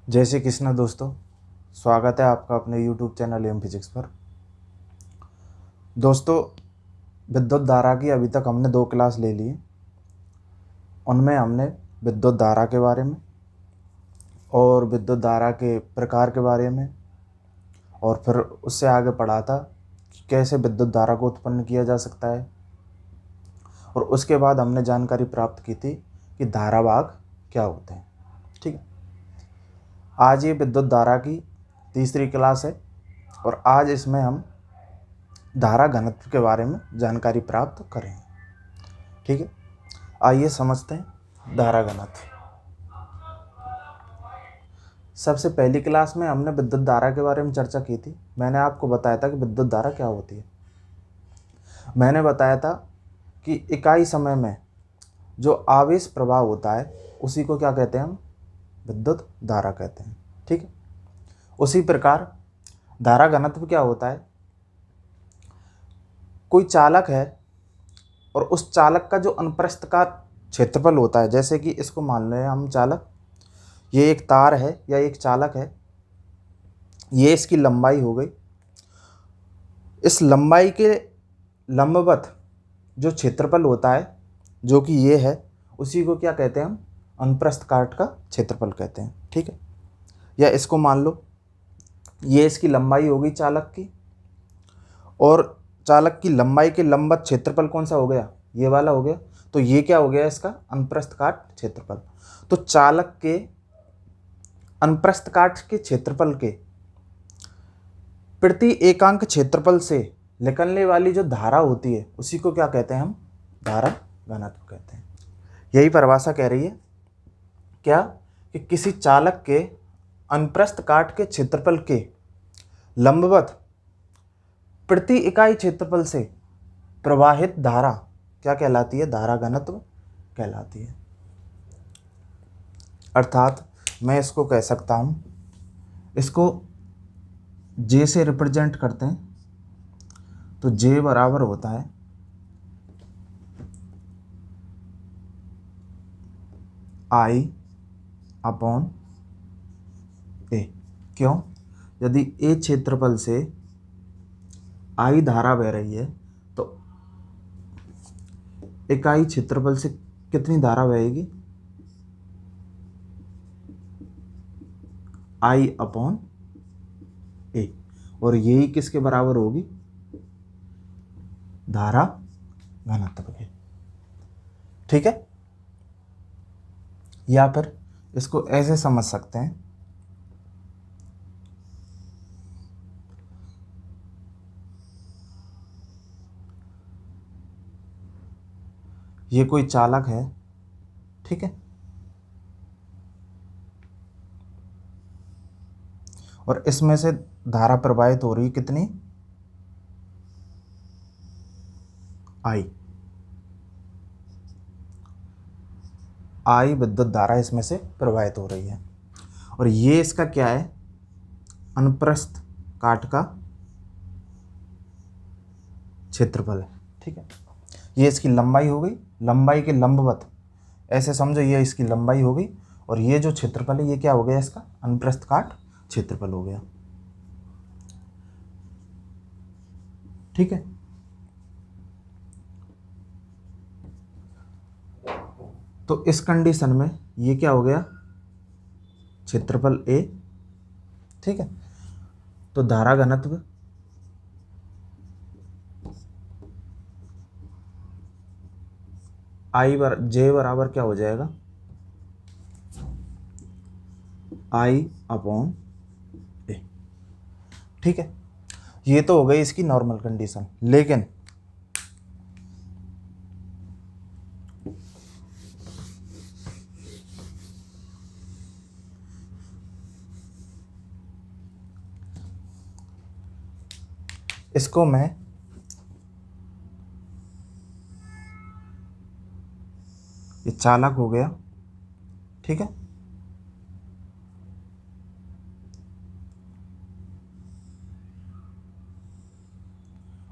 जय श्री कृष्ण दोस्तों। स्वागत है आपका अपने YouTube चैनल एम फिजिक्स पर। दोस्तों, विद्युत धारा की अभी तक हमने 2 क्लास ले ली। उनमें हमने विद्युत धारा के बारे में और विद्युत धारा के प्रकार के बारे में और फिर उससे आगे पढ़ा था कि कैसे विद्युत धारा को उत्पन्न किया जा सकता है। और उसके बाद हमने जानकारी प्राप्त की थी कि धारा भाग क्या होते हैं। ठीक है, आज ये विद्युत धारा की तीसरी क्लास है और आज इसमें हम धारा घनत्व के बारे में जानकारी प्राप्त करेंगे। ठीक है, आइए समझते हैं धारा घनत्व। सबसे पहली क्लास में हमने विद्युत धारा के बारे में चर्चा की थी। मैंने आपको बताया था कि विद्युत धारा क्या होती है। मैंने बताया था कि इकाई समय में जो आवेश प्रवाह होता है उसी को क्या कहते हैं, हम विद्युत धारा कहते हैं। ठीक है, उसी प्रकार धारा घनत्व क्या होता है। कोई चालक है और उस चालक का जो अनुप्रस्थ का क्षेत्रफल होता है, जैसे कि इसको मान लें हम चालक, ये एक तार है या एक चालक है, ये इसकी लंबाई हो गई। इस लंबाई के लंबवत जो क्षेत्रफल होता है जो कि ये है, उसी को क्या कहते हैं, हम अनुप्रस्थ काट का क्षेत्रफल कहते हैं। ठीक है, या इसको मान लो ये इसकी लंबाई हो गई चालक की, और चालक की लंबाई के लंबवत क्षेत्रफल कौन सा हो गया, ये वाला हो गया। तो ये क्या हो गया, इसका अनुप्रस्थ काट क्षेत्रफल। तो चालक के अनुप्रस्थ काट के क्षेत्रफल के प्रति एकांक क्षेत्रफल से निकलने वाली जो धारा होती है उसी को क्या कहते हैं, हम धारा घनत्व कहते हैं। यही परिभाषा कह रही है क्या, कि किसी चालक के अनुप्रस्थ काट के क्षेत्रफल के लंबवत प्रति इकाई क्षेत्रफल से प्रवाहित धारा क्या कहलाती है, धारा घनत्व कहलाती है। अर्थात मैं इसको कह सकता हूं, इसको जे से रिप्रेजेंट करते हैं तो जे बराबर होता है आई अपॉन ए। क्यों, यदि ए क्षेत्रफल से आई धारा बह रही है तो इकाई क्षेत्रफल से कितनी धारा बहेगी, आई अपॉन ए, और यही किसके बराबर होगी, धारा घनत्व के। ठीक है, या फिर इसको ऐसे समझ सकते हैं, ये कोई चालक है। ठीक है, और इसमें से धारा प्रवाहित हो रही कितनी, आई विद्युत धारा इसमें से प्रवाहित हो रही है। और ये इसका क्या है, अनुप्रस्थ काट का क्षेत्रफल है। ठीक है, ये इसकी लंबाई हो गई, लंबाई के लंबवत, ऐसे समझो ये इसकी लंबाई हो गई, और ये जो क्षेत्रफल है ये क्या हो गया, इसका अनुप्रस्थ काट क्षेत्रफल हो गया। ठीक है, तो इस कंडीशन में ये क्या हो गया, क्षेत्रफल ए। ठीक है, तो धारा घनत्व जे बराबर क्या हो जाएगा, आई अपॉन ए। ठीक है, ये तो हो गई इसकी नॉर्मल कंडीशन, लेकिन इसको मैं ये चालक हो गया। ठीक है,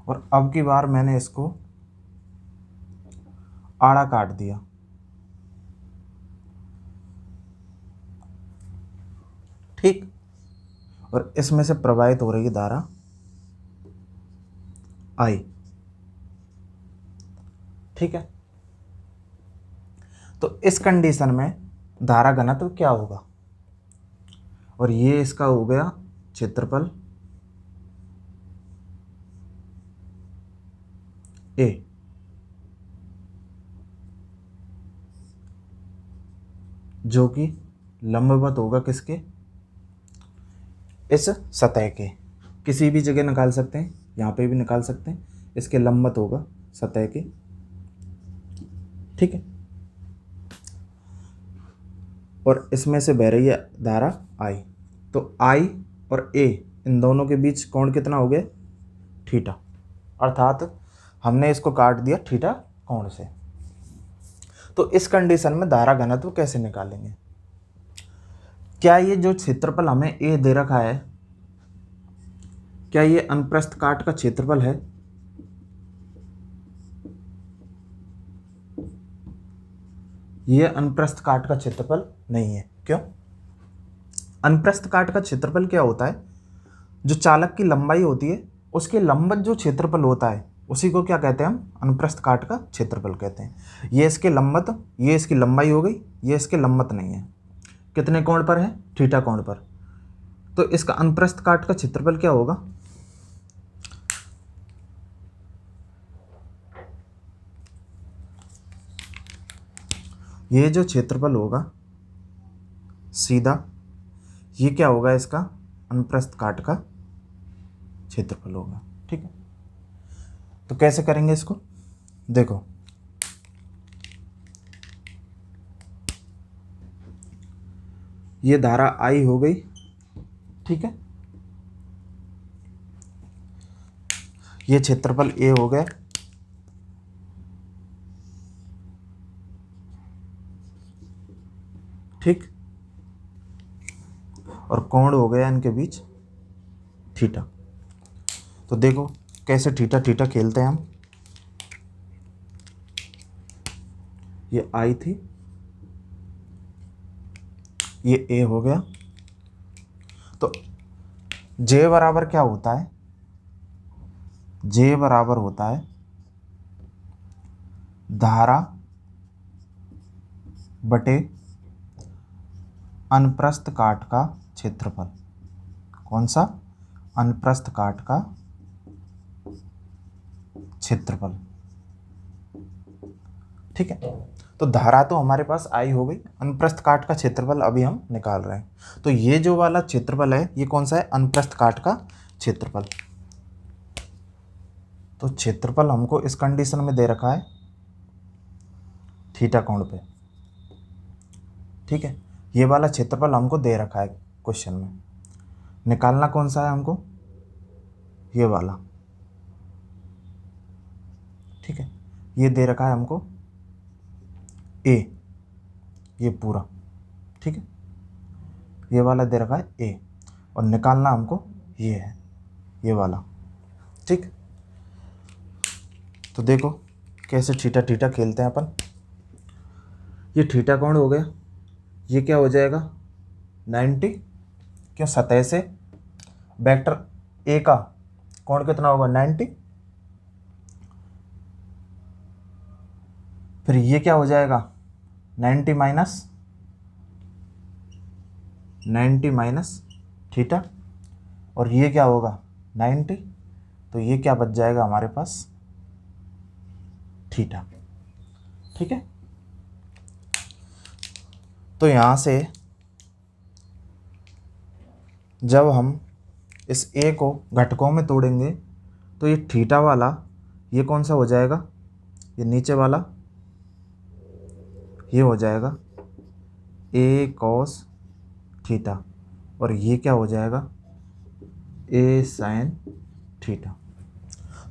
और अब की बार मैंने इसको आड़ा काट दिया। ठीक। और इसमें से प्रवाहित हो रही धारा I, ठीक है। तो इस कंडीशन में धारा घनत्व क्या होगा, और ये इसका हो गया क्षेत्रफल A, जो कि लंबवत होगा किसके, इस सतह के। किसी भी जगह निकाल सकते हैं, यहाँ पे भी निकाल सकते हैं, इसके लंबवत होगा सतह के, ठीक है। और इसमें से बह रही है धारा I, तो I और A इन दोनों के बीच कोण कितना हो गया, थीटा, अर्थात हमने इसको काट दिया थीटा कोण से। तो इस कंडीशन में धारा घनत्व कैसे निकालेंगे, क्या ये जो क्षेत्रफल हमें A दे रखा है, क्या ये अनुप्रस्थ काट का क्षेत्रफल है, ये अनुप्रस्थ काट का क्षेत्रफल नहीं है। क्यों? अनुप्रस्थ काट का क्षेत्रफल क्या होता है, जो चालक की लंबाई होती है उसके लंबवत जो क्षेत्रफल होता है उसी को क्या कहते हैं हम, अनुप्रस्थ काट का क्षेत्रफल कहते हैं। ये इसके लंबवत, ये इसकी लंबाई हो गई, ये इसके लंबवत नहीं है, कितने कोण पर है, थीटा कोण पर। तो इसका अनुप्रस्थ काट का क्षेत्रफल क्या होगा, ये जो क्षेत्रफल होगा सीधा ये क्या होगा, इसका अनुप्रस्थ काट का क्षेत्रफल होगा, ठीक है। तो कैसे करेंगे इसको, देखो ये धारा I हो गई, ठीक है, ये क्षेत्रफल A हो गया, ठीक, और कोण हो गया इनके बीच थीटा। तो देखो कैसे थीटा थीटा खेलते हैं हम, ये I थी, ये A हो गया। तो J बराबर क्या होता है, J बराबर होता है धारा बटे अनुप्रस्थ काट का क्षेत्रफल। कौन सा, अनुप्रस्थ काट का क्षेत्रफल, ठीक है। तो धारा तो हमारे पास I हो गई, अनुप्रस्थ काट का क्षेत्रफल अभी हम निकाल रहे हैं। तो ये जो वाला क्षेत्रफल है ये कौन सा है, अनुप्रस्थ काट का क्षेत्रफल। तो क्षेत्रफल हमको इस कंडीशन में दे रखा है थीटा कोण पे, ठीक है। ये वाला क्षेत्रफल हमको दे रखा है क्वेश्चन में, निकालना कौन सा है हमको, ये वाला, ठीक है। ये दे रखा है हमको A, ये पूरा, ठीक है, ये वाला दे रखा है A, और निकालना हमको ये है, ये वाला, ठीक। तो देखो कैसे थीटा थीटा खेलते हैं अपन। ये थीटा कोण हो गया, ये क्या हो जाएगा 90, क्यों, सतह से वेक्टर A का कोण कितना होगा 90, फिर ये क्या हो जाएगा 90 माइनस थीटा, और ये क्या होगा 90, तो ये क्या बच जाएगा हमारे पास थीटा, ठीक है। तो यहाँ से जब हम इस A को घटकों में तोड़ेंगे तो ये थीटा वाला ये कौन सा हो जाएगा, ये नीचे वाला ये हो जाएगा A cos थीटा, और ये क्या हो जाएगा A sin थीटा।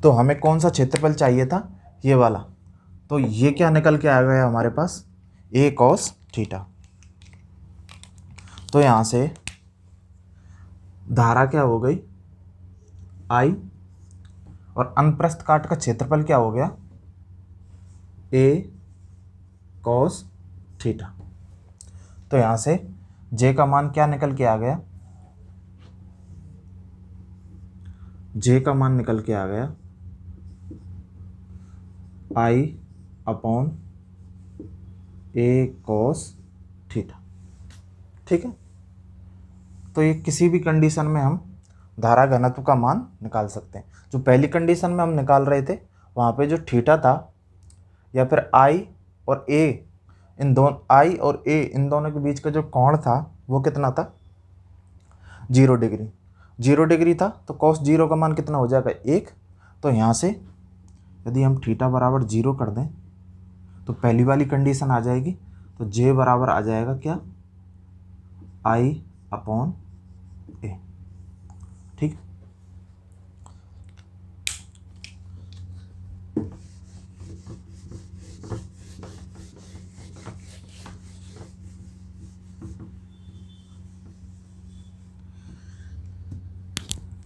तो हमें कौन सा क्षेत्रफल चाहिए था, ये वाला, तो ये क्या निकल के आ गया हमारे पास A cos थीटा। तो यहाँ से धारा क्या हो गई I, और अनुप्रस्थ काट का क्षेत्रफल क्या हो गया A cos थीटा। तो यहाँ से J का मान क्या निकल के आ गया जे का मान निकल के आ गया I/a cos थीटा। ठीक है, तो ये किसी भी कंडीशन में हम धारा घनत्व का मान निकाल सकते हैं। जो पहली कंडीशन में हम निकाल रहे थे वहाँ पे जो थीटा था या फिर I और A इन दोनों I और A इन दोनों के बीच का जो कोण था वो कितना था 0 डिग्री। 0 डिग्री था तो cos 0 का मान कितना हो जाएगा 1। तो यहाँ से यदि हम थीटा बराबर 0 कर दें तो पहली वाली कंडीशन आ जाएगी। तो J बराबर आ जाएगा क्या I/a। ठीक,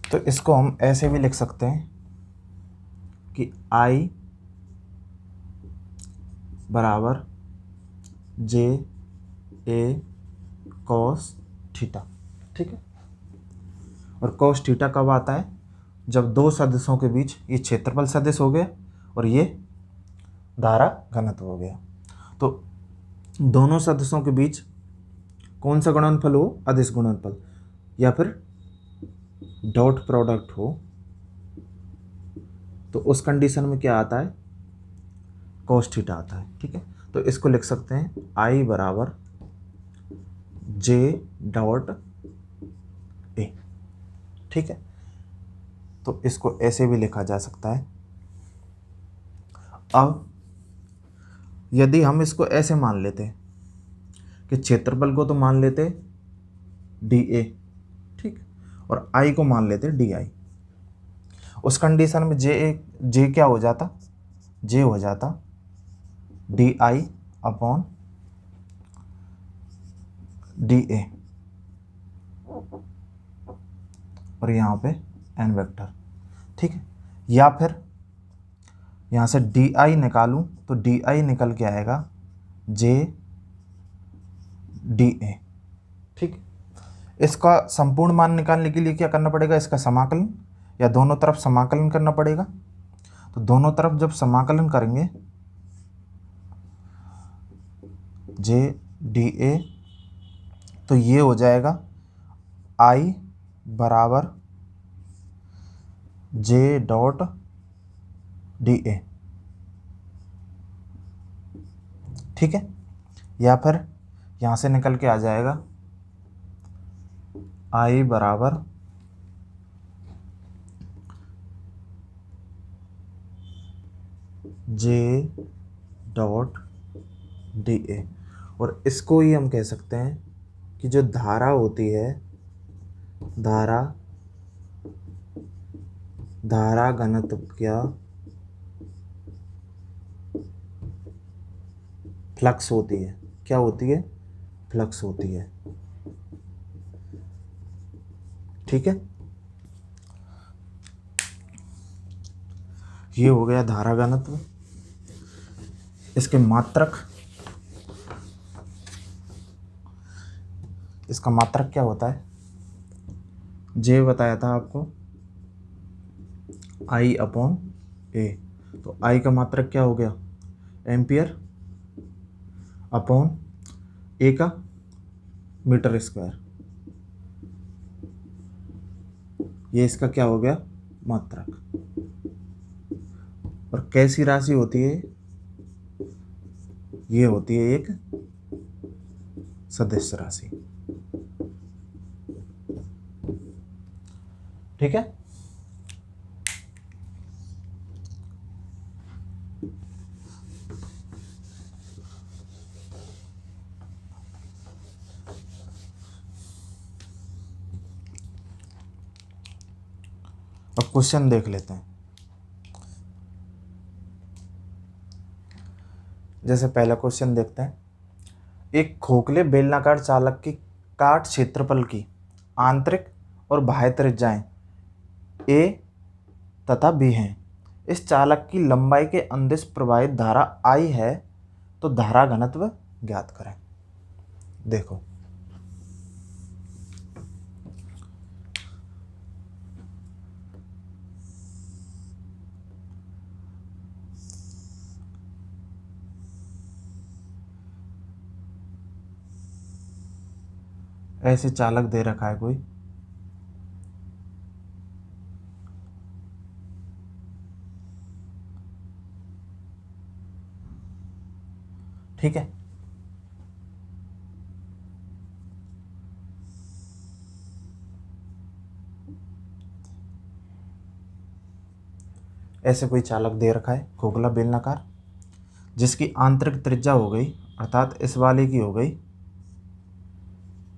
तो इसको हम ऐसे भी लिख सकते हैं कि I बराबर JA cos थीटा। ठीक है, और cos थीटा कब आता है जब दो सदिशों के बीच ये क्षेत्रफल सदिश हो गया और ये धारा घनत्व हो गया। तो दोनों सदिशों के बीच कौन सा गुणनफल हो अदिश गुणनफल या फिर डॉट प्रोडक्ट हो तो उस कंडीशन में क्या आता है cos थीटा आता है। ठीक है, तो इसको लिख सकते हैं I बराबर J/A। ठीक है, तो इसको ऐसे भी लिखा जा सकता है। अब यदि हम इसको ऐसे मान लेते कि क्षेत्रफल को तो मान लेते dA, ठीक, और I को मान लेते DI। उस कंडीशन में J क्या हो जाता J हो जाता DI/DA और यहाँ पे n वेक्टर। ठीक है, या फिर यहाँ से DI निकालूं तो DI निकल के आएगा JDA। ठीक, इसका संपूर्ण मान निकालने के लिए क्या करना पड़ेगा इसका समाकलन या दोनों तरफ समाकलन करना पड़ेगा। तो दोनों तरफ जब समाकलन करेंगे JDA तो ये हो जाएगा I बराबर J.DA। ठीक है, या फिर यहाँ से निकल के आ जाएगा I बराबर J.DA। और इसको ही हम कह सकते हैं कि जो धारा होती है धारा घनत्व क्या फ्लक्स होती है। क्या होती है फ्लक्स होती है। ठीक है, ये हो गया धारा घनत्व। इसके मात्रक, इसका मात्रक क्या होता है J बताया था आपको I/A। तो I का मात्रक क्या हो गया एम्पियर अपॉन A का मीटर स्क्वायर। ये इसका क्या हो गया मात्रक। और कैसी राशि होती है ये होती है एक सदिश राशि। ठीक है, अब क्वेश्चन देख लेते हैं। जैसे पहला क्वेश्चन देखते हैं, एक खोखले बेलनाकार चालक की काट क्षेत्रफल की आंतरिक और बाह्य त्रिज्याएं A तथा B हैं। इस चालक की लंबाई के अंदिश प्रवाहित धारा I है, तो धारा घनत्व ज्ञात करें। देखो ऐसे चालक दे रखा है कोई, ठीक है। ऐसे कोई चालक दे रखा है खोखला बेलनाकार, जिसकी आंतरिक त्रिज्या हो गई, अर्थात इस वाले की हो गई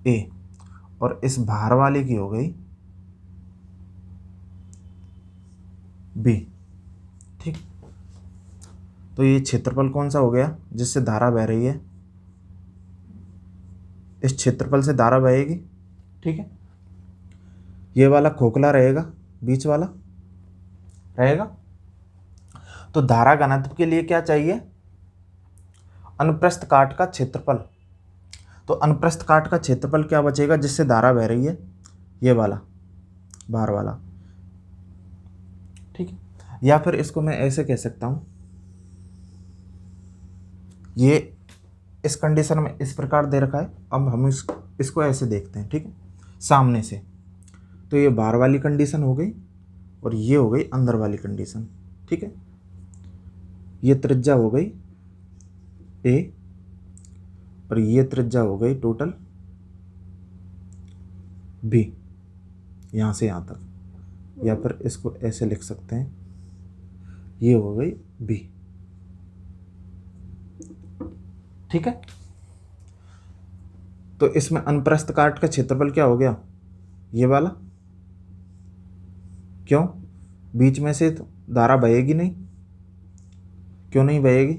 ए और इस बाहर वाले की हो गई बी, ठीक। तो ये क्षेत्रफल कौन सा हो गया जिससे धारा बह रही है, इस क्षेत्रफल से धारा बहेगी, ठीक है। ये वाला खोखला रहेगा, बीच वाला रहेगा। तो धारा घनत्व के लिए क्या चाहिए, अनुप्रस्थ काट का क्षेत्रफल। तो अनुप्रस्थ काट का क्षेत्रफल क्या बचेगा जिससे धारा बह रही है, ये वाला बाहर वाला, ठीक है। या फिर इसको मैं ऐसे कह सकता हूं, ये इस कंडीशन में इस प्रकार दे रखा है। अब हम इसको ऐसे देखते हैं, ठीक है, सामने से। तो ये बाहर वाली कंडीशन हो गई और ये हो गई अंदर वाली कंडीशन, ठीक है। ये त्रिज्या हो गई ए और ये त्रिज्या हो गई टोटल बी, यहाँ से यहाँ तक। या फिर इसको ऐसे लिख सकते हैं, ये हो गई बी, ठीक है। तो इसमें अनुप्रस्थ काट का क्षेत्रफल क्या हो गया, ये वाला। क्यों, बीच में से तो धारा बहेगी नहीं, क्यों नहीं बहेगी,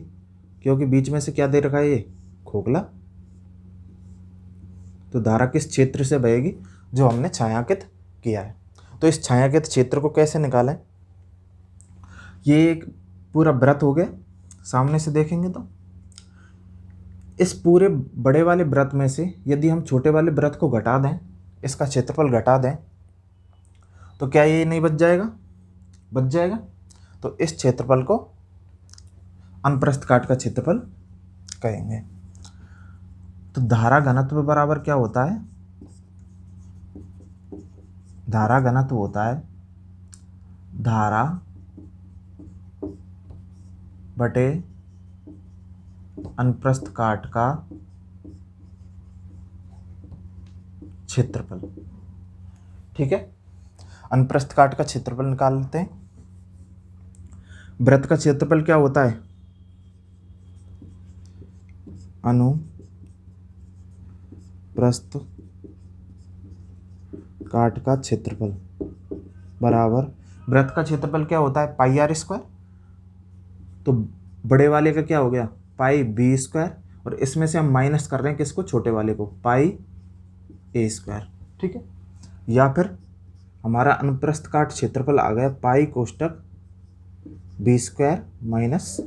क्योंकि बीच में से क्या दे रखा है, ये खोखला। तो धारा किस क्षेत्र से बहेगी, जो हमने छायांकित किया है। तो इस छायांकित क्षेत्र को कैसे निकालें, ये एक पूरा वृत्त हो गया, सामने से देखेंगे तो इस पूरे बड़े वाले वृत्त में से यदि हम छोटे वाले वृत्त को घटा दें, इसका क्षेत्रफल घटा दें, तो क्या ये नहीं बच जाएगा, बच जाएगा। तो इस क्षेत्रफल को अनुप्रस्थ काट का क्षेत्रफल कहेंगे। तो धारा घनत्व बराबर क्या होता है, धारा घनत्व होता है धारा बटे अनुप्रस्थ काट का क्षेत्रफल, ठीक है। अनुप्रस्थ काट का क्षेत्रफल निकाल लेते हैं। वृत्त का क्षेत्रफल क्या होता है, अनुप्रस्थ काट का क्षेत्रफल बराबर, वृत्त का क्षेत्रफल क्या होता है, पाई आर स्क्वायर। तो बड़े वाले का क्या हो गया, पाई बी स्क्वायर, और इसमें से हम माइनस कर रहे हैं किसको, छोटे वाले को, पाई ए स्क्वायर, ठीक है। या फिर हमारा अनुप्रस्थ काट क्षेत्रफल आ गया पाई कोष्टक बी स्क्वायर माइनस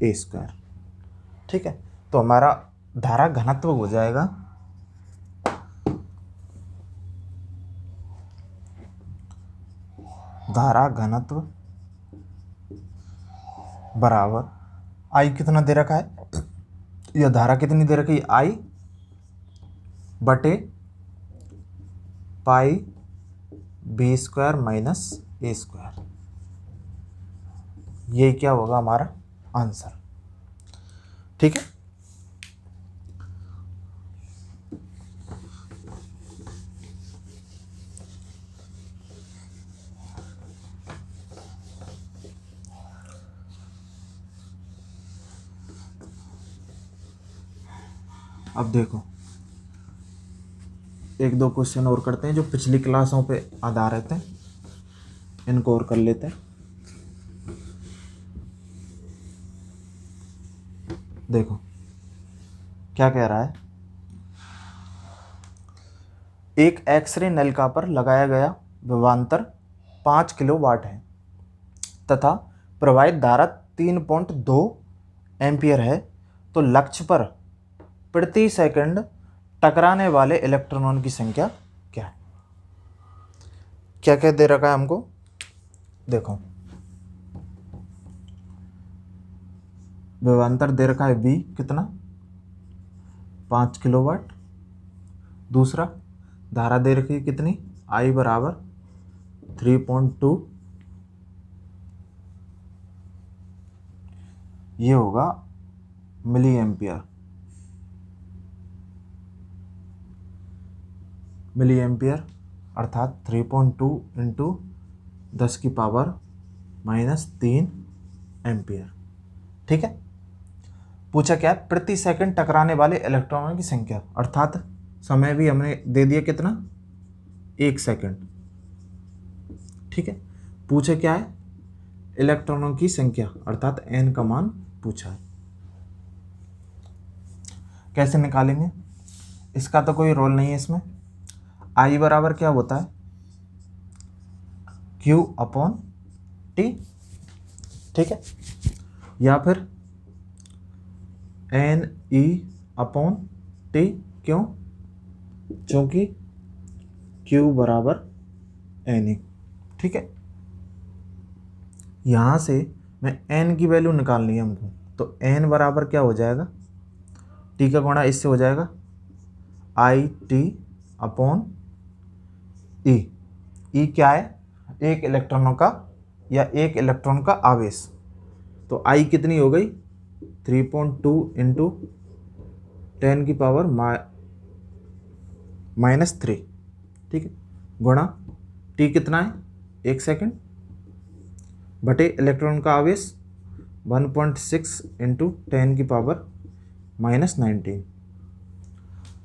ए स्क्वायर, ठीक है। तो हमारा धारा घनत्व हो जाएगा धारा घनत्व बराबर, आई कितना दे रखा है, यह धारा कितनी दे रखी है, आई बटे पाई बी स्क्वायर माइनस ए स्क्वायर। ये क्या होगा हमारा आंसर, ठीक है। अब देखो एक दो क्वेश्चन और करते हैं जो पिछली क्लासों पे आधारित हैं, इनको और कर लेते हैं। देखो क्या कह रहा है, एक एक्सरे नलिका पर लगाया गया विभवांतर 5 किलोवाट है तथा प्रवाहित धारा 3.2 एम्पियर है। तो लक्ष्य पर प्रति सेकंड टकराने वाले इलेक्ट्रॉनों की संख्या क्या है। क्या क्या दे रखा है हमको, देखो विभवांतर दे रखा है V कितना 5 किलोवाट, दूसरा धारा दे रखी है कितनी, I बराबर 3.2, ये होगा मिली एम्पियर। मिली एम्पियर अर्थात 3.2 इंटू 10 की पावर -3 एम्पियर। ठीक है। पूछा क्या है, प्रति सेकंड टकराने वाले इलेक्ट्रॉनों की संख्या, अर्थात समय भी हमने दे दिया कितना, 1 सेकंड। ठीक है। पूछा क्या है, इलेक्ट्रॉनों की संख्या अर्थात n का मान पूछा है। कैसे निकालेंगे, इसका तो कोई रोल नहीं है इसमें। I बराबर क्या होता है, Q अपॉन T। ठीक है। या फिर NE अपॉन T, क्यों, क्योंकि Q बराबर NE। ठीक है। यहाँ से मैं n की वैल्यू निकालनी है हमको, तो n बराबर क्या हो जाएगा, T का गुणा इससे हो जाएगा IT अपॉन E। E क्या है, एक इलेक्ट्रॉनों का या एक इलेक्ट्रॉन का आवेश। तो I कितनी हो गई, 3.2 इंटू 10 की पावर -3। ठीक है। गुणा T कितना है, 1 सेकंड, बटे इलेक्ट्रॉन का आवेश 1.6 इंटू 10 की पावर -19।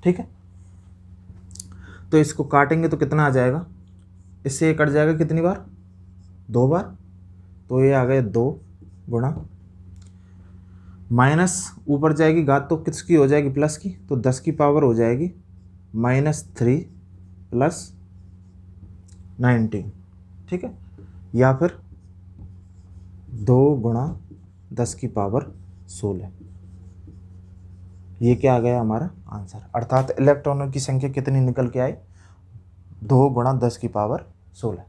ठीक है। तो इसको काटेंगे तो कितना आ जाएगा, इससे ये कट जाएगा कितनी बार, 2 बार, तो ये आ गया 2 गुणा माइनस ऊपर जाएगी घात तो किसकी हो जाएगी, प्लस की, तो 10 की पावर हो जाएगी -3 प्लस 19। ठीक है। या फिर 2 गुणा 10 की पावर 16। ये क्या आ गया हमारा आंसर, अर्थात इलेक्ट्रॉनों की संख्या कितनी निकल के आई, 2 गुणा 10 की पावर 16।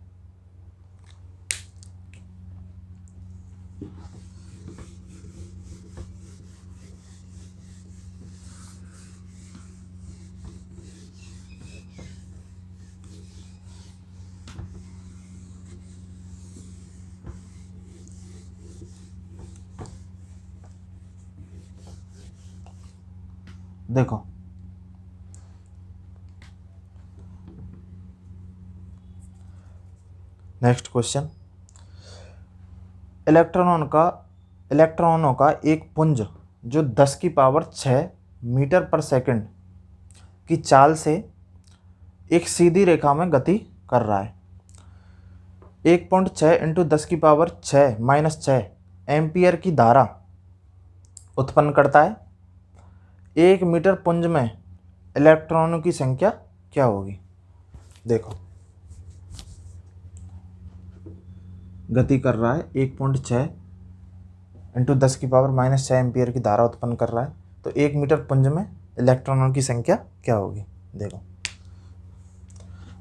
देखो नेक्स्ट क्वेश्चन, इलेक्ट्रॉनों का एक पुंज जो 10 की पावर 6 मीटर पर सेकंड की चाल से एक सीधी रेखा में गति कर रहा है, 1.6 इंटू 10 की पावर 6 -6 एम्पियर की धारा उत्पन्न करता है, 1 मीटर पुंज में इलेक्ट्रॉनों की संख्या क्या होगी। देखो गति कर रहा है, 1.6 इंटू 10 की पावर -6 एम्पियर की धारा उत्पन्न कर रहा है, तो 1 मीटर पुंज में इलेक्ट्रॉनों की संख्या क्या होगी। देखो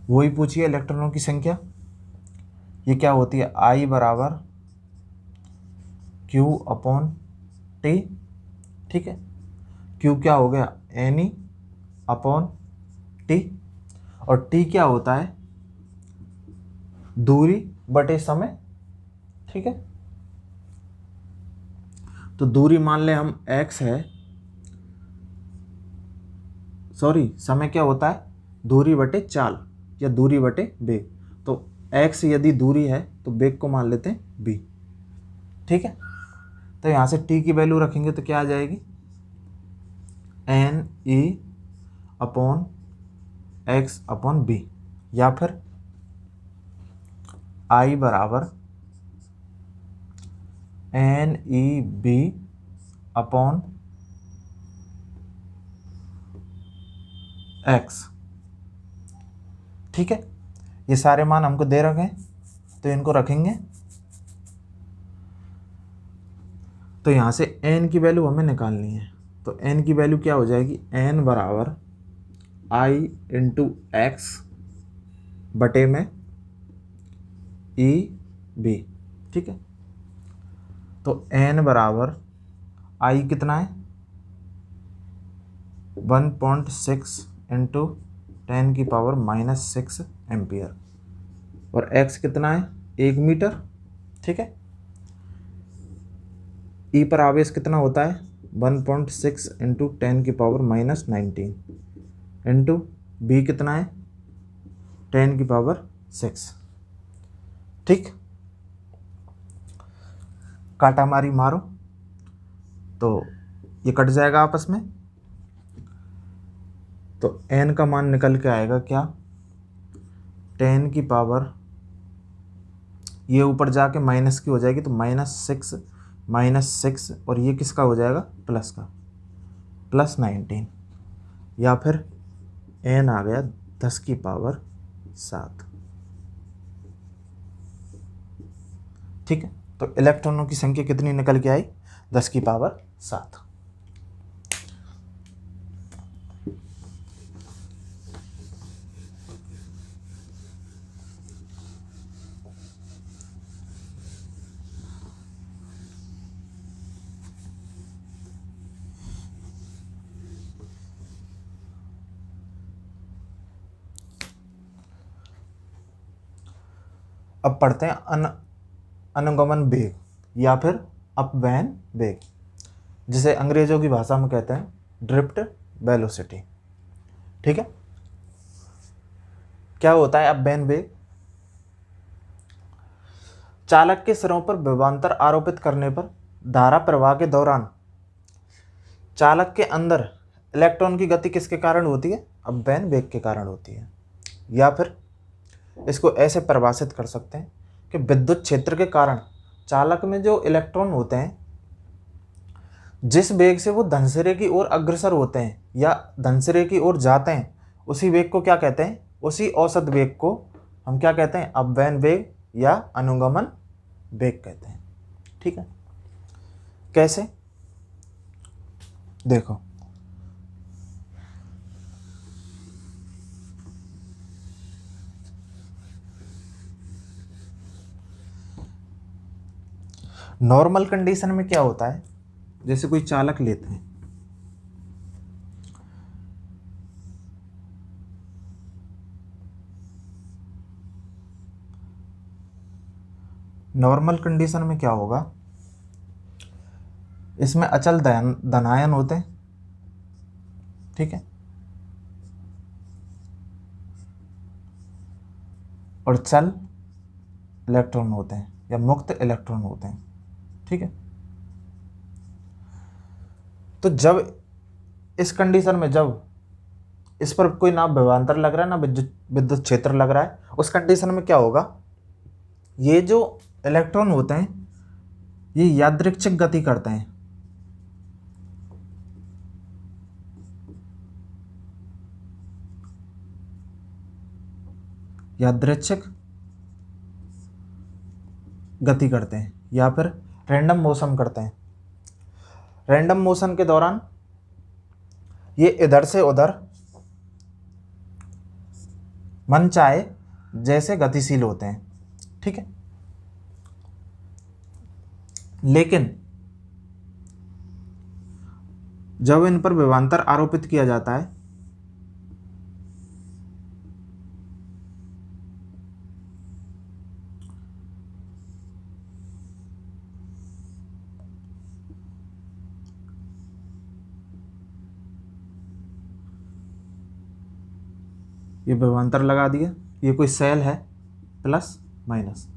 वही पूछिए इलेक्ट्रॉनों की संख्या, ये क्या होती है, I बराबर Q अपॉन T। ठीक है। Q क्या हो गया, NE अपॉन T, और T क्या होता है, दूरी बटे समय। ठीक है। तो दूरी मान ले हम x है, सॉरी समय क्या होता है, दूरी बटे चाल या दूरी बटे वेग। तो x यदि दूरी है तो वेग को मान लेते हैं v। ठीक है। तो यहाँ से t की वैल्यू रखेंगे तो क्या आ जाएगी, NE upon x upon b, या फिर I बराबर NEB अपॉन x। ठीक है। ये सारे मान हमको दे रखे हैं तो इनको रखेंगे, तो यहाँ से n की वैल्यू हमें निकालनी है, तो n की वैल्यू क्या हो जाएगी, n बराबर I इंटू एक्स बटे में EB। ठीक है। तो n बराबर I कितना है, 1.6 इंटू 10⁻⁻6 एम्पियर, और x कितना है 1 मीटर। ठीक है, ई पर आवेश कितना होता है 1.6 इंटू 10⁻⁻19 इंटू बी कितना है 10⁻6। ठीक, काटा मारी मारो तो ये कट जाएगा आपस में, तो n का मान निकल के आएगा क्या 10⁻, ये ऊपर जाके माइनस की हो जाएगी तो -6 और ये किसका हो जाएगा प्लस का, +19, या फिर n आ गया 10⁻7। ठीक है, तो इलेक्ट्रॉनों की संख्या कितनी निकल के आई 10⁻7। अब पढ़ते हैं अनुगमन वेग या फिर अपवहन वेग, जिसे अंग्रेजों की भाषा में कहते हैं ड्रिफ्ट वेलोसिटी। ठीक है, क्या होता है अपवहन वेग? चालक के सिरों पर विभवांतर आरोपित करने पर धारा प्रवाह के दौरान चालक के अंदर इलेक्ट्रॉन की गति किसके कारण होती है? अपवहन वेग के कारण होती है। या फिर इसको ऐसे परिभाषित कर सकते हैं कि विद्युत क्षेत्र के कारण चालक में जो इलेक्ट्रॉन होते हैं, जिस वेग से वो धनसिरे की ओर अग्रसर होते हैं या धनसिरे की ओर जाते हैं, उसी वेग को क्या कहते हैं? उसी औसत वेग को हम क्या कहते हैं? अपवहन वेग या अनुगमन वेग कहते हैं। ठीक है, कैसे? देखो, नॉर्मल कंडीशन में क्या होता है, जैसे कोई चालक लेते हैं, नॉर्मल कंडीशन में क्या होगा, इसमें अचल धनायन होते हैं। ठीक है, और चल इलेक्ट्रॉन होते हैं या मुक्त इलेक्ट्रॉन होते हैं। ठीक है, तो जब इस कंडीशन में, जब इस पर कोई ना विभवांतर लग रहा है ना विद्युत क्षेत्र लग रहा है, उस कंडीशन में क्या होगा, ये जो इलेक्ट्रॉन होते हैं ये यादृच्छिक गति करते हैं। यादृच्छिक गति करते हैं या फिर रैंडम मोशन करते हैं। रैंडम मोशन के दौरान ये इधर से उधर मन चाहे जैसे गतिशील होते हैं। ठीक है, लेकिन जब इन पर विभवांतर आरोपित किया जाता है, ये विभवांतर लगा दिया, ये कोई सेल है प्लस माइनस,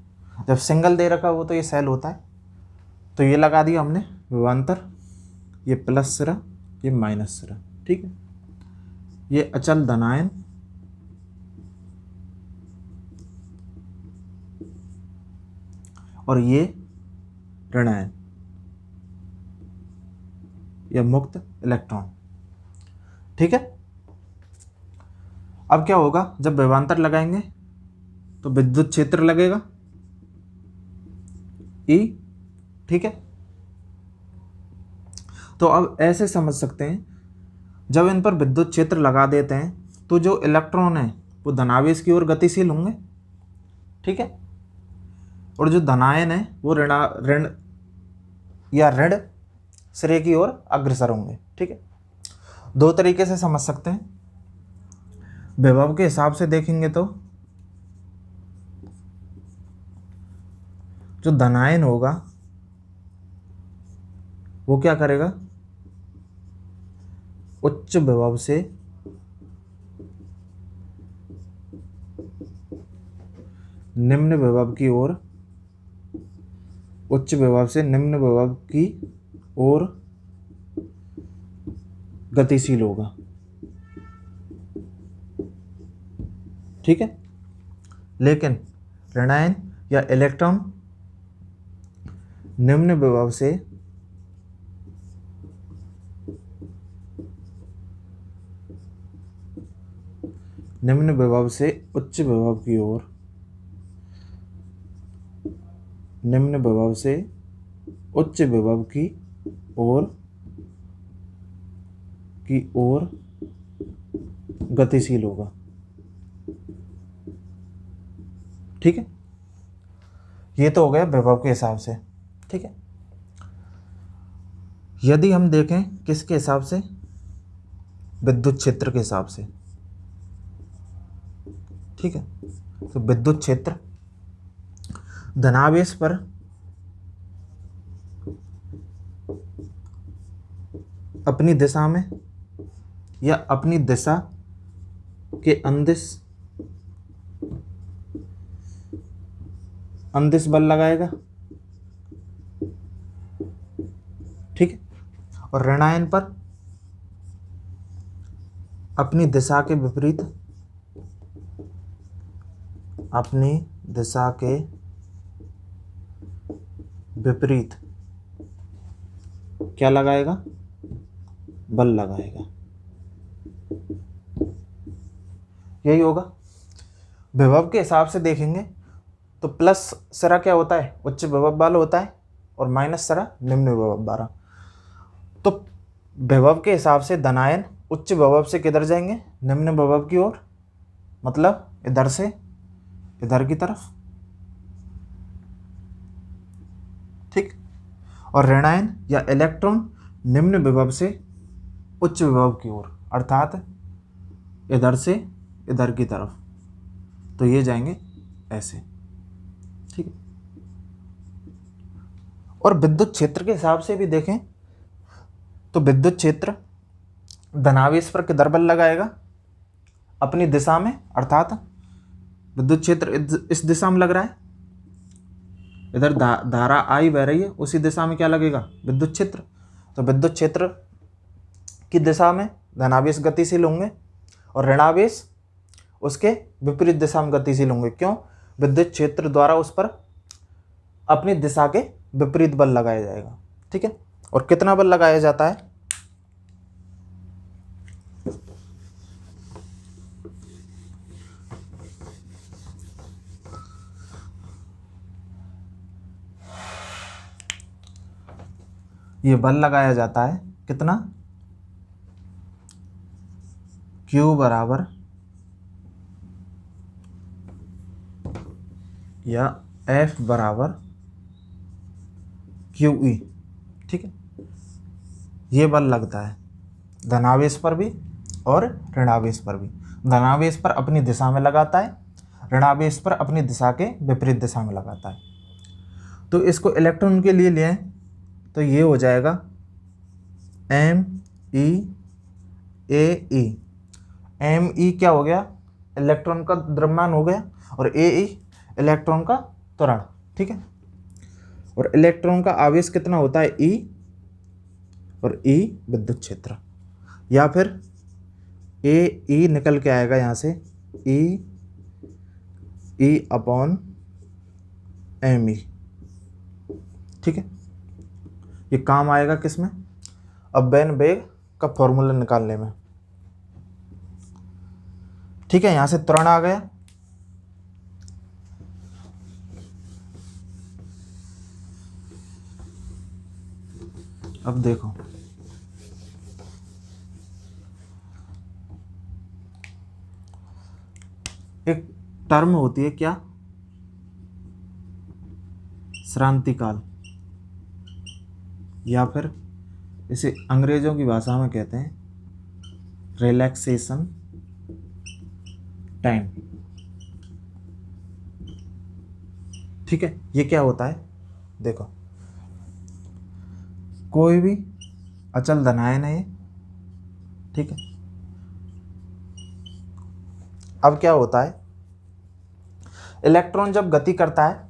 जब सिंगल दे रखा हो तो ये सेल होता है, तो ये लगा दिया हमने विभवांतर, ये प्लस सिरा ये माइनस सिरा। ठीक है, ये अचल धनायन और ये ऋणायन या मुक्त इलेक्ट्रॉन। ठीक है, अब क्या होगा, जब विभवांतर लगाएंगे तो विद्युत क्षेत्र लगेगा E। ठीक है, तो अब ऐसे समझ सकते हैं, जब इन पर विद्युत क्षेत्र लगा देते हैं तो जो इलेक्ट्रॉन है वो धनावेश की ओर गतिशील होंगे। ठीक है, और जो धनायन है वो ऋण सिरे की ओर अग्रसर होंगे। ठीक है, दो तरीके से समझ सकते हैं। विभव के हिसाब से देखेंगे तो जो धनायन होगा वो क्या करेगा, उच्च विभव से निम्न विभव की ओर, उच्च विभव से निम्न विभव की ओर गतिशील होगा। ठीक है। लेकिन ऋणायन या इलेक्ट्रॉन निम्न विभव से उच्च विभव की ओर, निम्न विभव से उच्च विभव की ओर गतिशील होगा। ठीक है, ये तो हो गया विभव के हिसाब से। ठीक है, यदि हम देखें किसके हिसाब से, विद्युत क्षेत्र के हिसाब से। ठीक है, तो विद्युत क्षेत्र धनावेश पर अपनी दिशा में या अपनी दिशा के अंदिश बल लगाएगा। ठीक है, और ऋणायन पर अपनी दिशा के विपरीत, अपनी दिशा के विपरीत क्या लगाएगा, बल लगाएगा। यही होगा। विभव के हिसाब से देखेंगे तो प्लस सिरा क्या होता है, उच्च विभव वाला होता है, और माइनस सिरा निम्न विभव वाला। तो विभव के हिसाब से धनायन उच्च विभव से किधर जाएंगे, निम्न विभव की ओर, मतलब इधर से इधर की तरफ। ठीक, और ऋणायन या इलेक्ट्रॉन निम्न विभव से उच्च विभव की ओर, अर्थात इधर से इधर की तरफ। तो ये जाएंगे ऐसे। ठीक है, और विद्युत क्षेत्र के हिसाब से भी देखें तो विद्युत क्षेत्र धनावेश पर किधर बल लगाएगा, अपनी दिशा में, अर्थात विद्युत क्षेत्र इस दिशा में लग रहा है, इधर धारा आई बह रही है, उसी दिशा में क्या लगेगा, विद्युत क्षेत्र। तो विद्युत क्षेत्र की दिशा में धनावेश गतिशील होंगे और ऋणावेश उसके विपरीत दिशा में गतिशील होंगे। क्यों, विद्युत क्षेत्र द्वारा उस पर अपनी दिशा के विपरीत बल लगाया जाएगा। ठीक है, और कितना बल लगाया जाता है, ये बल लगाया जाता है कितना, Q बराबर या F बराबर QE। ठीक है, ये बल लगता है धनावेश पर भी और ऋणावेश पर भी। धनावेश पर अपनी दिशा में लगाता है, ऋणावेश पर अपनी दिशा के विपरीत दिशा में लगाता है। तो इसको इलेक्ट्रॉन के लिए लें तो ये हो जाएगा MEAE। ME क्या हो गया, इलेक्ट्रॉन का द्रव्यमान हो गया, और AE इलेक्ट्रॉन का त्वरण। ठीक है, और इलेक्ट्रॉन का आवेश कितना होता है, E, और E विद्युत क्षेत्र, या फिर AE निकल के आएगा यहाँ से E/ME। ठीक है, ये काम आएगा किसमें, अपव्यय वेग का फॉर्मूला निकालने में। ठीक है, यहां से त्वरण आ गया। अब देखो, एक टर्म होती है क्या, श्रांति काल, या फिर इसे अंग्रेजों की भाषा में कहते हैं रिलैक्सेशन टाइम। ठीक है, ये क्या होता है, देखो कोई भी अचल धनायन है ये, ठीक है। अब क्या होता है, इलेक्ट्रॉन जब गति करता है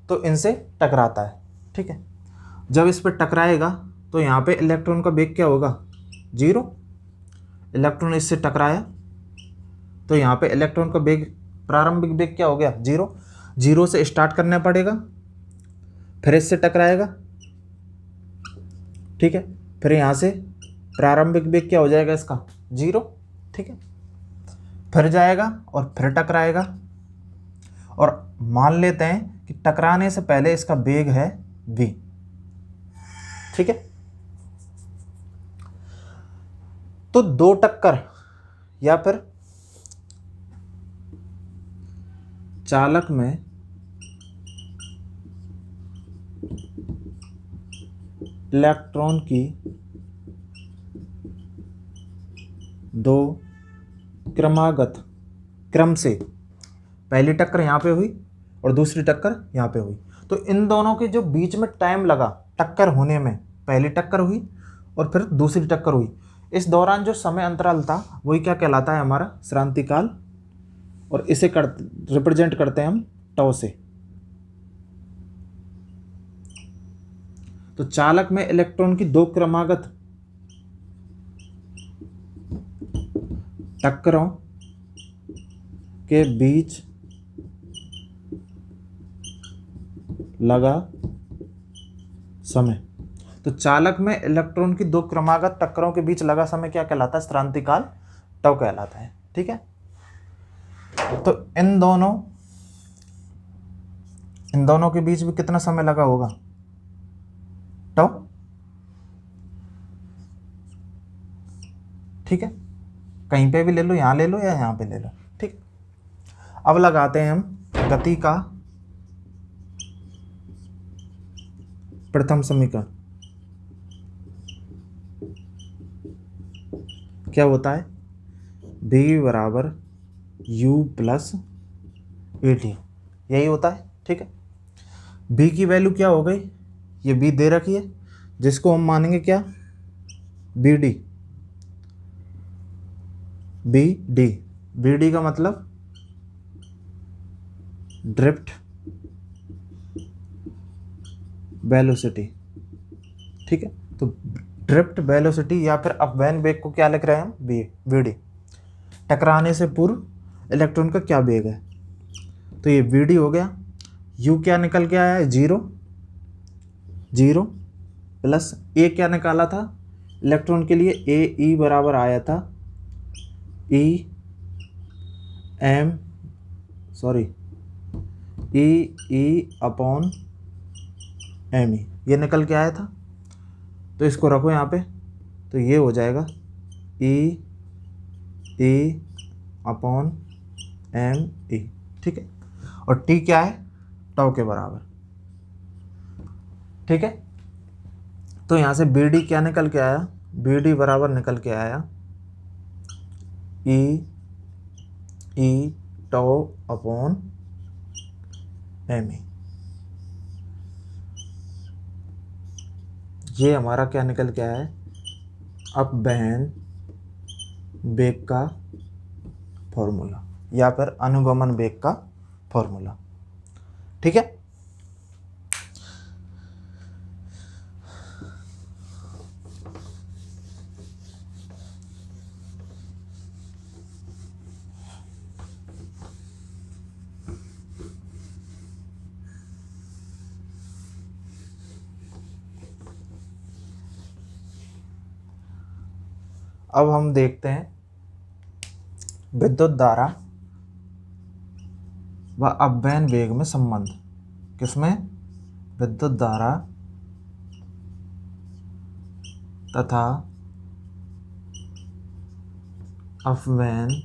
तो इनसे टकराता है, ठीक है। जब इस पर टकराएगा तो यहाँ पे इलेक्ट्रॉन का वेग क्या होगा, 0। इलेक्ट्रॉन इससे टकराया तो यहाँ पे इलेक्ट्रॉन का वेग, प्रारंभिक वेग क्या हो गया, 0। 0 से स्टार्ट करना पड़ेगा, फिर इससे टकराएगा, ठीक है। फिर यहाँ से प्रारंभिक वेग क्या हो जाएगा इसका, 0, ठीक है। फिर जाएगा और फिर टकराएगा, और मान लेते हैं कि टकराने से पहले इसका वेग है v, ठीक है। तो दो टक्कर या फिर चालक में इलेक्ट्रॉन की दो क्रमागत क्रम से, पहली टक्कर यहाँ पे हुई और दूसरी टक्कर यहाँ पे हुई, तो इन दोनों के जो बीच में टाइम लगा टक्कर होने में, पहली टक्कर हुई और फिर दूसरी टक्कर हुई, इस दौरान जो समय अंतराल था वही क्या कहलाता है, हमारा श्रांति काल। और इसे रिप्रेजेंट करते हैं हम टॉ से। तो चालक में इलेक्ट्रॉन की दो क्रमागत टक्करों के बीच लगा समय, तो चालक में इलेक्ट्रॉन की दो क्रमागत टक्करों के बीच लगा समय क्या कहलाता है, श्रांति काल टॉ कहलाता है, ठीक है। तो इन दोनों के बीच भी कितना समय लगा होगा, टॉ, ठीक है। कहीं पे भी ले लो, यहाँ ले लो या यहाँ पे ले लो, ठीक। अब लगाते हैं हम गति का प्रथम समीकरण। क्या होता है, v बराबर u प्लस at, यही होता है, ठीक है। v की वैल्यू क्या हो गई, ये v दे रखी है जिसको हम मानेंगे क्या, bd। bd का मतलब ड्रिफ्ट वेलोसिटी, ठीक है। तो ड्रिफ्ट वेलोसिटी या फिर अपव्यन वेग को क्या लिख रहे हैं हम, vd। टकराने से पूर्व इलेक्ट्रॉन का क्या वेग है, तो ये vd हो गया। u क्या निकल के आया है, 0 प्लस a क्या निकाला था इलेक्ट्रॉन के लिए, e बराबर आया था e अपॉन me, ये निकल के आया था। तो इसको रखो यहाँ पे, तो ये हो जाएगा e अपॉन me, ठीक है। और t क्या है, टॉ के बराबर, ठीक है। तो यहाँ से bd क्या निकल के आया, bd बराबर निकल के आया e टॉ अपॉन me। ये हमारा क्या निकल के आया है, अपव्यन वेग का फॉर्मूला या फिर अनुगमन वेग का फॉर्मूला, ठीक है। अब हम देखते हैं विद्युत धारा व अपव्यन वेग में संबंध। किसमें, विद्युत धारा तथा अपव्यन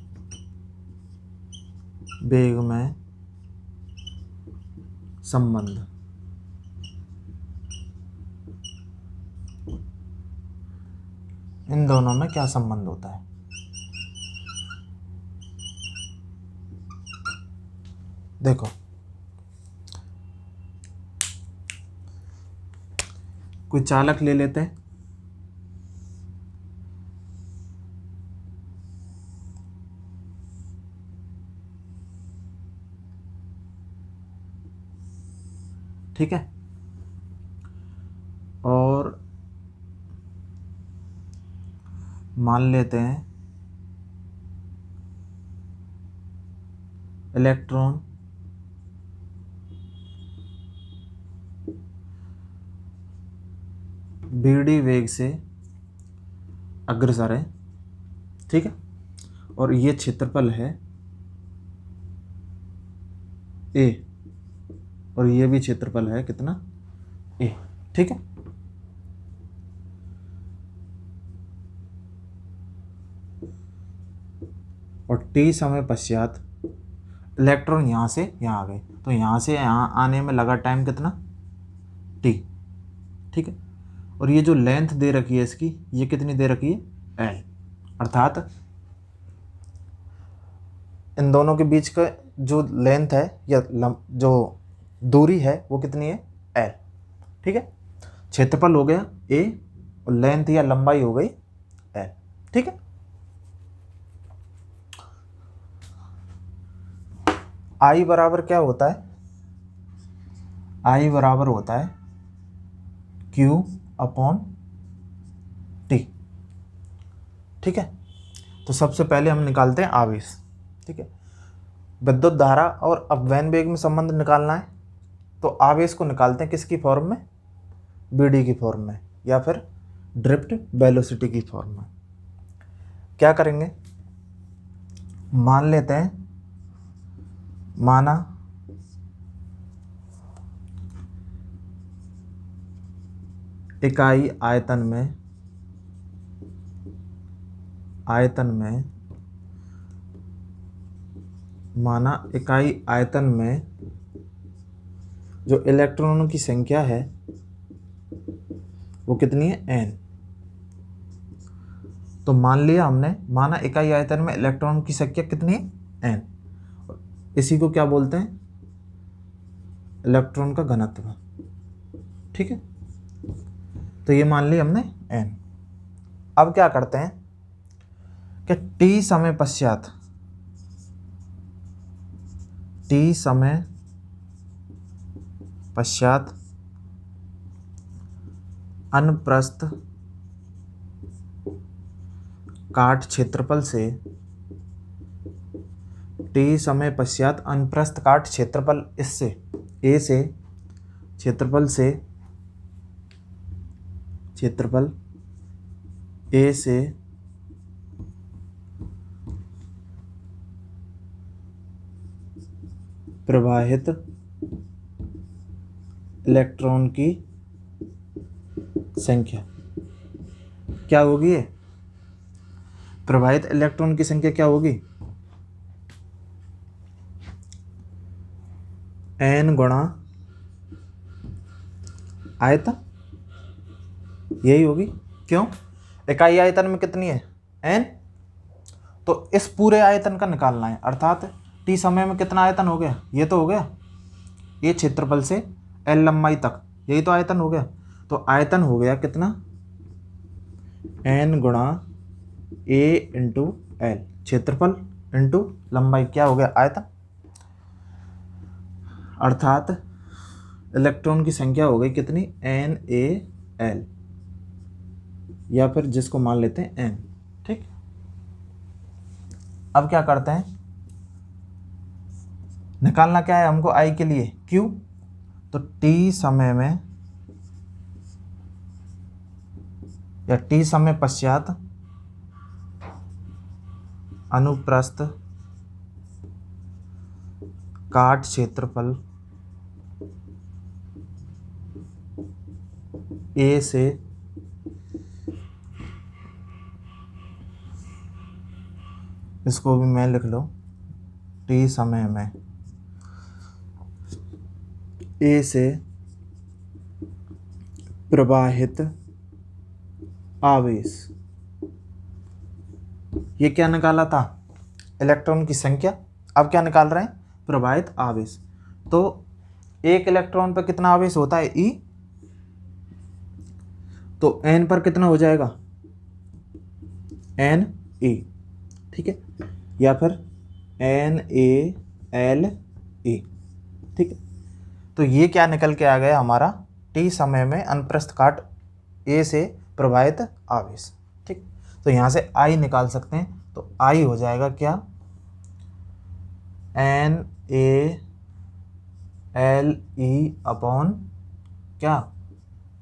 वेग में संबंध। इन दोनों में क्या संबंध होता है। देखो कोई चालक ले लेते हैं, ठीक है, और मान लेते हैं इलेक्ट्रॉन बीडी वेग से अग्रसर है, ठीक है, और ये क्षेत्रफल है ए, और ये भी क्षेत्रफल है कितना, ए, ठीक है। और टी समय पश्चात इलेक्ट्रॉन यहाँ से यहाँ आ गए, तो यहाँ से यहाँ आने में लगा टाइम कितना, टी, ठीक है। और ये जो लेंथ दे रखी है इसकी, ये कितनी दे रखी है, एल, अर्थात इन दोनों के बीच का जो लेंथ है या जो दूरी है वो कितनी है, एल, ठीक है। क्षेत्रफल हो गया ए और लेंथ या लंबाई हो गई एल, ठीक है। आई बराबर क्या होता है, आई बराबर होता है Q अपॉन टी, ठीक है। तो सबसे पहले हम निकालते हैं आवेश, ठीक है। विद्युत धारा और अपव्यय वेग में संबंध निकालना है, तो आवेश को निकालते हैं किसकी फॉर्म में, बीडी की फॉर्म में, या फिर ड्रिफ्ट वेलोसिटी की फॉर्म में। क्या करेंगे, मान लेते हैं, माना इकाई आयतन में माना इकाई आयतन में जो इलेक्ट्रॉनों की संख्या है वो कितनी है, n। तो मान लिया हमने, माना इकाई आयतन में इलेक्ट्रॉन की संख्या कितनी है, n। इसी को क्या बोलते हैं, इलेक्ट्रॉन का घनत्व, ठीक है। तो ये मान लिया हमने n। अब क्या करते हैं कि t समय पश्चात अनुप्रस्थ काट क्षेत्रफल से, टी समय पश्चात अनुप्रस्थ काट क्षेत्रफल इससे ए से, क्षेत्रफल ए से प्रवाहित इलेक्ट्रॉन की संख्या क्या होगी, प्रवाहित इलेक्ट्रॉन की संख्या क्या होगी, n गुणा आयतन, यही होगी। क्यों, इकाई आयतन में कितनी है, n, तो इस पूरे आयतन का निकालना है, अर्थात t समय में कितना आयतन हो गया, ये तो हो गया, ये क्षेत्रफल से l लंबाई तक, यही तो आयतन हो गया। तो आयतन हो गया कितना, n गुणा a इंटू एल, क्षेत्रफल इंटू लंबाई, क्या हो गया, आयतन। अर्थात इलेक्ट्रॉन की संख्या हो गई कितनी, NaL, या फिर जिसको मान लेते हैं n, ठीक। अब क्या करते हैं, निकालना क्या है हमको I के लिए, Q। तो t समय में या t समय पश्चात अनुप्रस्थ काट क्षेत्रफल ए से इसको भी मैं लिख लो, टी समय में ए से प्रवाहित आवेश, ये क्या निकाला था, इलेक्ट्रॉन की संख्या। अब क्या निकाल रहे हैं, प्रवाहित आवेश। तो एक इलेक्ट्रॉन पर कितना आवेश होता है, ई, तो एन पर कितना हो जाएगा, एन ए, ठीक है, या फिर एन ए एल ए, ठीक है। तो ये क्या निकल के आ गया हमारा, टी समय में अनुप्रस्थ काट ए से प्रवाहित आवेश, ठीक। तो यहाँ से आई निकाल सकते हैं, तो आई हो जाएगा क्या, n a l e upon क्या,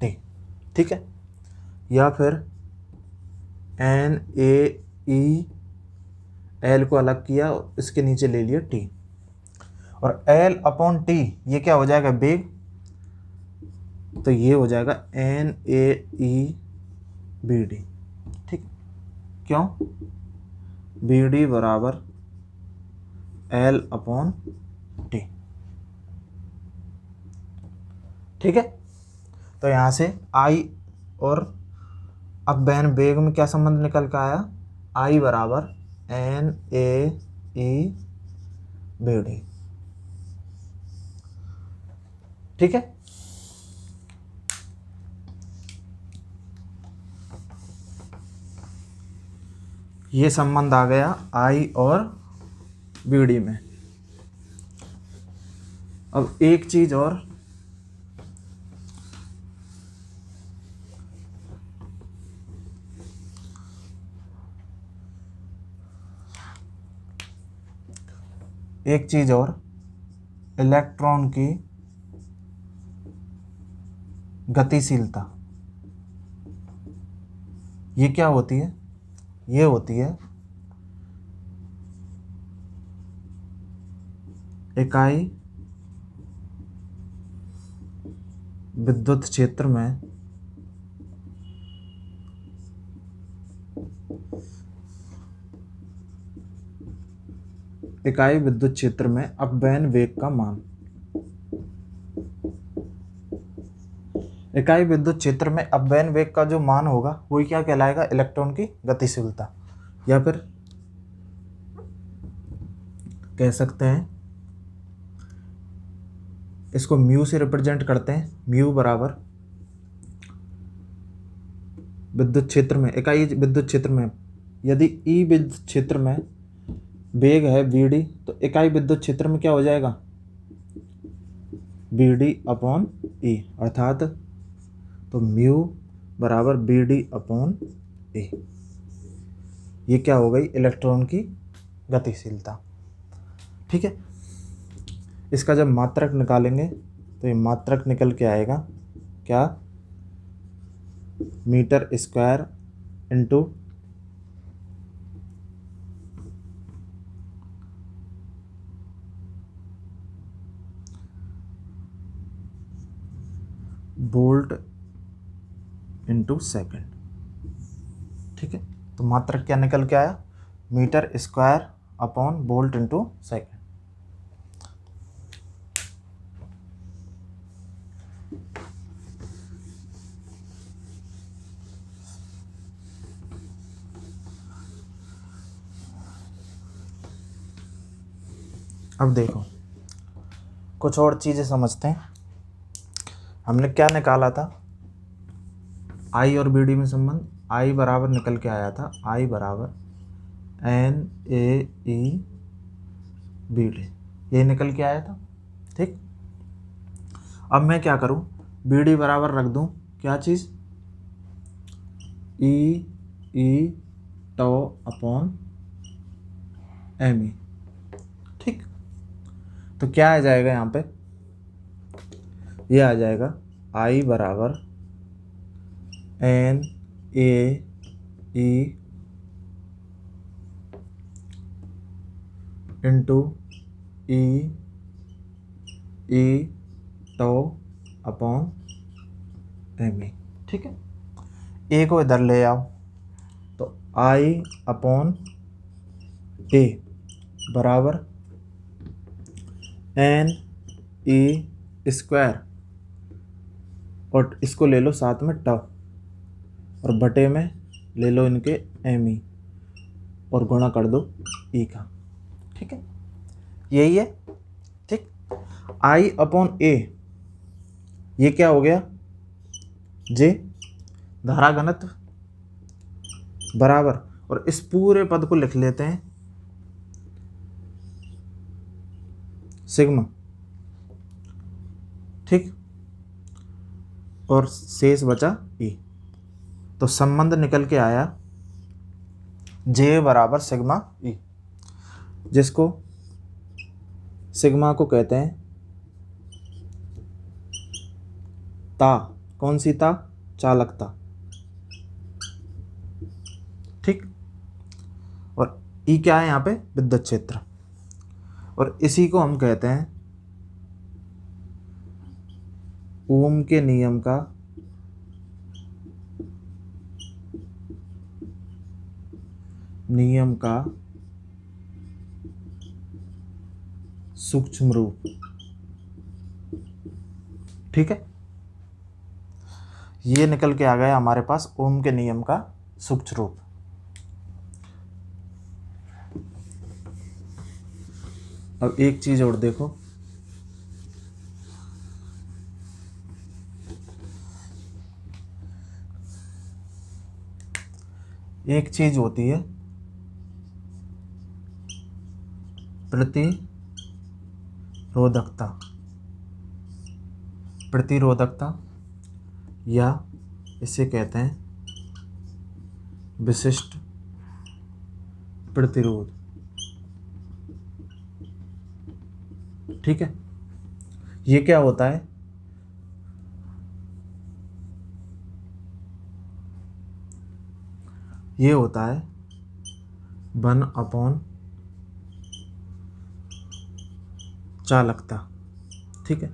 टी, ठीक है। या फिर एन ए ई, एल को अलग किया, इसके नीचे ले लिया टी, और एल अपॉन टी ये क्या हो जाएगा, वेग, तो ये हो जाएगा n a e b d, ठीक। क्यों, बी डी बराबर एल अपॉन टी, ठीक है। तो यहाँ से आई और अपव्यय वेग में क्या संबंध निकल कर आया, आई बराबर n a e b d, ठीक है। ये संबंध आ गया आई और बी डी में। अब एक चीज और, इलेक्ट्रॉन की गतिशीलता, ये क्या होती है, ये होती है इकाई विद्युत क्षेत्र में अपव्यय वेग का मान। इकाई विद्युत क्षेत्र में अपव्यय वेग का जो मान होगा वही क्या कहलाएगा, इलेक्ट्रॉन की गतिशीलता, या फिर कह सकते हैं इसको म्यू से रिप्रेजेंट करते हैं। म्यू बराबर विद्युत क्षेत्र में, इकाई विद्युत क्षेत्र में यदि ई विद्युत क्षेत्र में वेग है वी डी, तो इकाई विद्युत क्षेत्र में क्या हो जाएगा, बी डी अपॉन ई, अर्थात तो म्यू बराबर बी डी अपॉन ए। ये क्या हो गई, इलेक्ट्रॉन की गतिशीलता, ठीक है। इसका जब मात्रक निकालेंगे तो ये मात्रक निकल के आएगा क्या, metre square into volt into second, ठीक है। तो मात्रक क्या निकल के आया, metre square upon volt into second. अब देखो कुछ और चीज़ें समझते हैं। हमने क्या निकाला था, आई और बी डी में संबंध, आई बराबर निकल के आया था, आई बराबर n a e b d, ये निकल के आया था, ठीक। अब मैं क्या करूं, बी डी बराबर रख दूं क्या चीज़, ई टो अपॉन एम ई, ठीक। तो क्या आ जाएगा यहाँ पे, ये आ जाएगा आई बराबर n a e into e tau upon m e, ठीक है। ए को इधर ले आओ, तो आई अपॉन ए बराबर एन ई स्क्वायर, और इसको ले लो साथ में टॉ, और बटे में ले लो इनके एम ई, और गुणा कर दो ई का, ठीक है। यही है आई अपॉन ए, ये क्या हो गया, जे धारा घनत्व बराबर, और इस पूरे पद को लिख लेते हैं सिग्मा, ठीक, और शेष बचा ई। तो संबंध निकल के आया जे बराबर सिग्मा ई, जिसको सिग्मा को कहते हैं ता, कौन सी ता, चालकता, ठीक, और ई क्या है यहाँ पे, विद्युत क्षेत्र, और इसी को हम कहते हैं ओम के नियम का सूक्ष्म रूप, ठीक है। ये निकल के आ गया हमारे पास ओम के नियम का सूक्ष्म रूप। अब एक चीज और देखो, एक चीज होती है प्रतिरोधकता, या इसे कहते हैं विशिष्ट प्रतिरोध, ठीक है। ये क्या होता है, ये होता है 1 चालकता, ठीक है,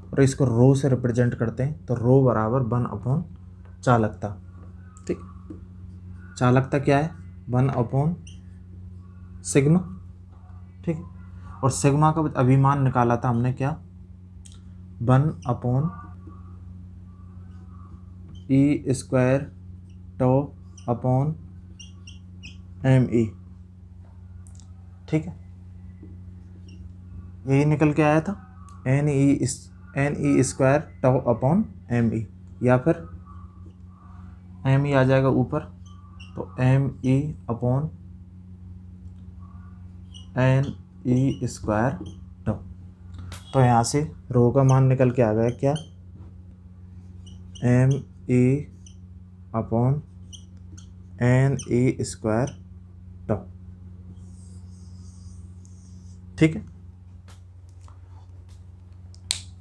और इसको रो से रिप्रेजेंट करते हैं, तो रो बराबर 1 चालकता, ठीक। चालकता क्या है, 1 सिग्मा, ठीक, और सिग्मा का अभिमान निकाला था हमने क्या, 1 e square tau upon m e, ठीक है, यही निकल के आया था, n e square tau upon m e, या फिर एम ई आ जाएगा ऊपर, तो m e upon n e square tau. तो यहाँ से रो का मान निकल के आ गया क्या, m e upon n e square tau, ठीक है।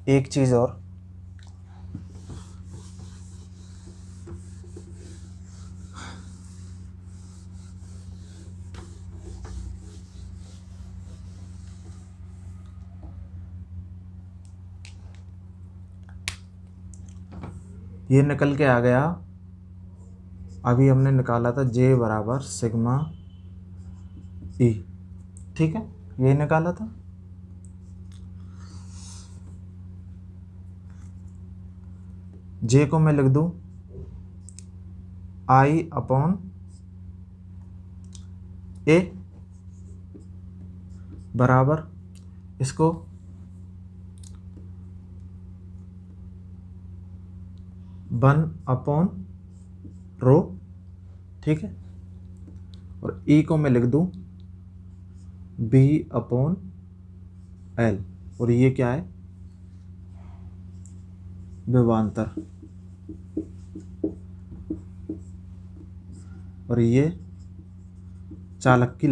एक चीज और, ये निकल के आ गया, अभी हमने निकाला था जे बराबर सिग्मा ई, ठीक है, ये निकाला था। जे को मैं लिख दूं आई अपॉन ए बराबर, इसको वन अपॉन रो, ठीक है, और ई को मैं लिख दूं बी अपॉन एल, और ये क्या है, विभवांतर, और ये चालक की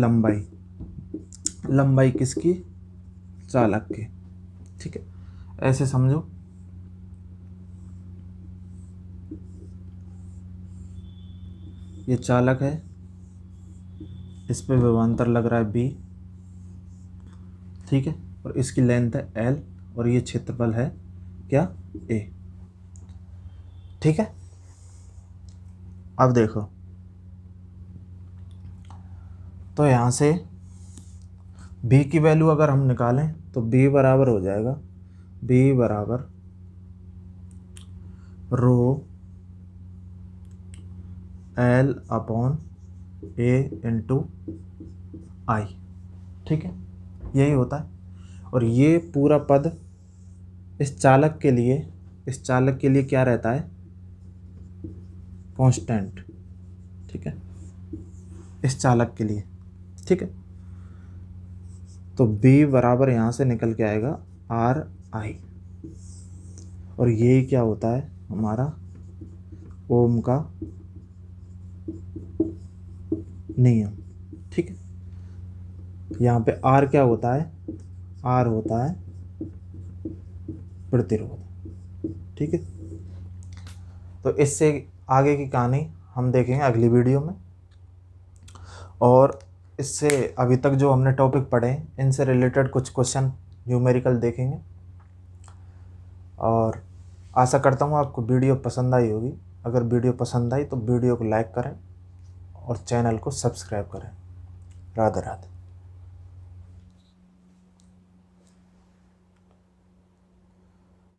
लंबाई किसकी, चालक की, ठीक है, ऐसे समझो। ये चालक है, इस पे विभवांतर लग रहा है बी, ठीक है, और इसकी लेंथ है एल, और ये क्षेत्रफल है क्या, ए, ठीक है। अब देखो, तो यहाँ से b की वैल्यू अगर हम निकालें तो b बराबर हो जाएगा, b बराबर रो एल अपॉन ए इंटू आई, ठीक है, यही होता है। और ये पूरा पद इस चालक के लिए क्या रहता है, कांस्टेंट, ठीक है, इस चालक के लिए, ठीक है। तो B बराबर यहाँ से निकल के आएगा RI, और यही क्या होता है हमारा ओम का नियम, ठीक है। यहाँ पे R क्या होता है, R होता है प्रतिरोध, ठीक है। तो इससे आगे की कहानी हम देखेंगे अगली वीडियो में, और इससे अभी तक जो हमने टॉपिक पढ़े हैं इनसे रिलेटेड कुछ क्वेश्चन न्यूमेरिकल देखेंगे। और आशा करता हूँ आपको वीडियो पसंद आई होगी। अगर वीडियो पसंद आई तो वीडियो को लाइक करें और चैनल को सब्सक्राइब करें। राधे राधे।